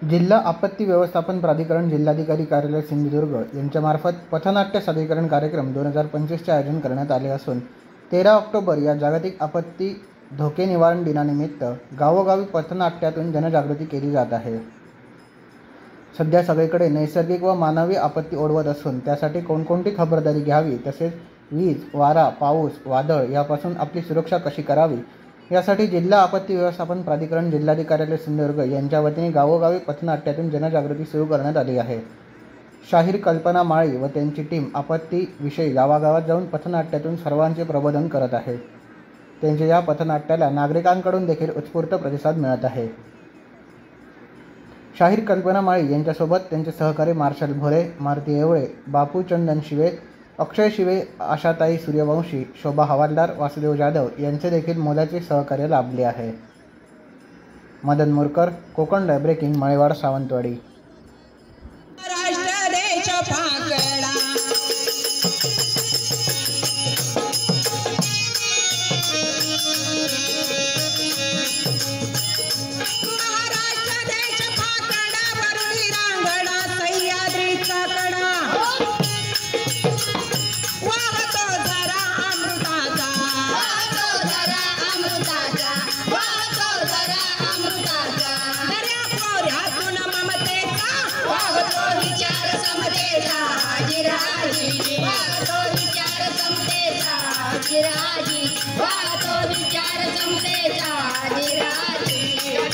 जिल्हा आपत्ती व्यवस्थापन प्राधिकरण जिल्हाधिकारी कार्यालय सिंधुदुर्ग यांच्यामार्फत पथनाट्य सादरीकरण कार्यक्रम 2025चे आयोजन करण्यात आले असून 13 ऑक्टोबर या जागतिक आपत्ती धोके निवारण दिनानिमित्त गावोगावी पथनाट्यातून जनजागृती केली जात आहे। सध्या सगळीकडे नैसर्गिक व मानवी आपत्ती ओढवत असून त्यासाठी कोणकोणती खबरदारी घ्यावी, तसेच वीज, वारा, पाऊस, वादळ यापासून आपली सुरक्षा कशी करावी यासाठी जिल्हा आपत्ती व्यवस्थापन प्राधिकरण जिल्हाधिकारी सिंधुदुर्ग यांच्या वतीने गावोगावी पथनाट्यातून जनजागृती सुरू करण्यात आली आहे। शाहीर कल्पना माळी व त्यांची टीम आपत्ती विषयी गावागावात जाऊन पथनाट्यातून सर्वांचे प्रबोधन करत आहे। त्यांच्या या पथनाट्याला नागरिकांकडून देखील उत्स्फूर्त प्रतिसाद मिळत आहे। शाहीर कल्पना माळी यांच्यासोबत त्यांचे सहकारी मार्शल भोरे, मारुती येवळे, बापू चंदन शिवे, अक्षय शिवे, आशाताई सूर्यवंशी, शोभा हवालदार, वासुदेव जाधव यांचे देखील मोलाचे सहकार्य लाभले आहे। Madan Morkar, Konkan live breaking, Malewad, Sawantwadi.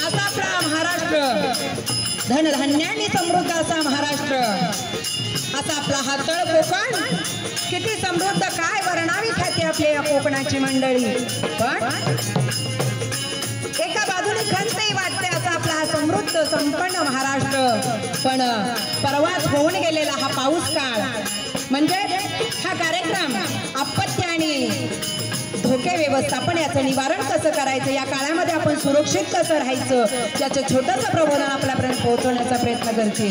असा आपला महाराष्ट्र, धनधान्याने समृद्ध असा महाराष्ट्र, असा आपला हा तळ कोकण किती समृद्ध, काय वर्णावी ख्याती आपल्या या कोकणाची मंडळी। पण एका बाजूने खंतही वाटते असा आपला हा समृद्ध संपन्न महाराष्ट्र, पण परवाच होऊन गेलेला हा पाऊस काळ म्हणजे हा कार्यक्रम आपत्ती आणि धोके व्यवस्थापन याचं निवारण कसं करायचं, या काळामध्ये आपण सुरक्षित कसं राहायचं याचं छोटंसं प्रबोधन आपल्यापर्यंत पोहोचवण्याचा प्रयत्न करते।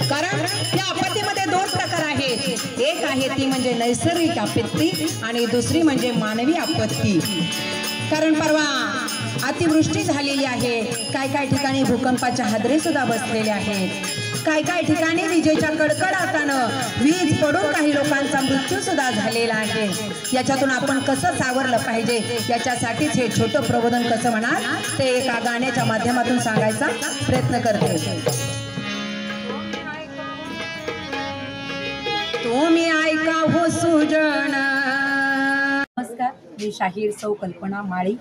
कारण या आपत्तीमध्ये दोन प्रकार आहेत, एक आहे ती म्हणजे नैसर्गिक आपत्ती आणि दुसरी म्हणजे मानवी आपत्ती। कारण परवा अतिवृष्टी झालेली आहे, काय काय ठिकाणी भूकंपाच्या हादरे सुद्धा बसलेले आहेत, काय काय ठिकाणी विजेच्या कडकडाटानं वीज पडून काही लोकांचा मृत्यू सुद्धा झालेला आहे। याच्यातून आपण कसं सावरलं पाहिजे याच्यासाठीच हे छोटं प्रबोधन कसं म्हणाल ते एका गाण्याच्या माध्यमातून सांगायचा प्रयत्न करते। तुम्ही ऐका हो सुजन। नमस्कार, मी शाहीर सौ कल्पना माळी,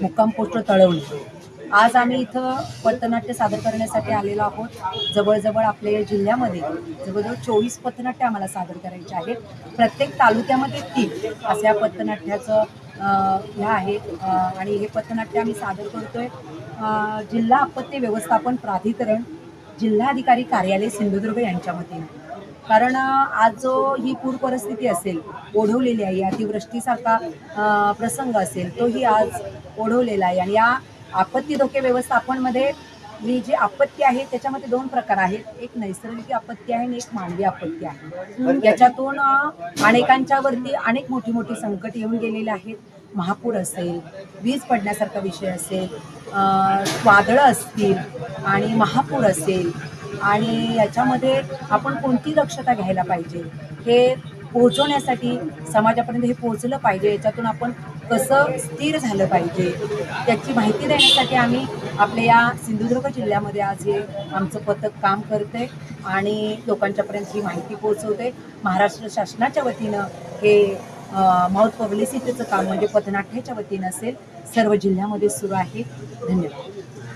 मुक्काम पोस्ट तळवली। आज आम्ही इथं पथनाट्य सादर करण्यासाठी आलेलो आहोत। जवळजवळ आपल्या जिल्ह्यामध्ये जवळजवळ 24 पथनाट्य आम्हाला सादर करायचे आहेत। प्रत्येक तालुक्यामध्ये 3 अशा पथनाट्याचं ह्या आहेत आणि हे पथनाट्य आम्ही सादर करतोय जिल्हा आपत्ती व्यवस्थापन प्राधिकरण जिल्हाधिकारी कार्यालय सिंधुदुर्ग यांच्या वतीने। कारण आज जो ही पूर परिस्थिती असेल ओढवलेली आहे, अतिवृष्टीसारखा प्रसंग असेल तोही आज ओढवलेला आहे। आणि या आपत्ती धोके व्यवस्थापनमध्ये ही जी आपत्ती आहे त्याच्यामध्ये 2 प्रकार आहेत, एक नैसर्गिक आपत्ती आहे आणि एक मानवी आपत्ती आहे। याच्यातून अनेकांच्यावरती अनेक मोठी मोठी संकट येऊन गेलेले आहेत। महापूर असेल, वीज पडण्यासारखा विषय असेल, वादळं असतील आणि महापूर असेल, आणि याच्यामध्ये आपण कोणती दक्षता घ्यायला पाहिजे हे पोहोचवण्यासाठी समाजापर्यंत हे पोहोचलं पाहिजे, याच्यातून आपण कसं स्थिर झालं पाहिजे त्याची माहिती देण्यासाठी आम्ही आपल्या या सिंधुदुर्ग जिल्ह्यामध्ये आज हे आमचं पथक काम करते आणि लोकांच्यापर्यंत ही माहिती पोहोचवते। महाराष्ट्र शासनाच्या वतीनं हे माउथ पब्लिसिटीचं काम म्हणजे पथनाट्याच्या वतीनं असेल सर्व जिल्ह्यामध्ये सुरू आहे। धन्यवाद।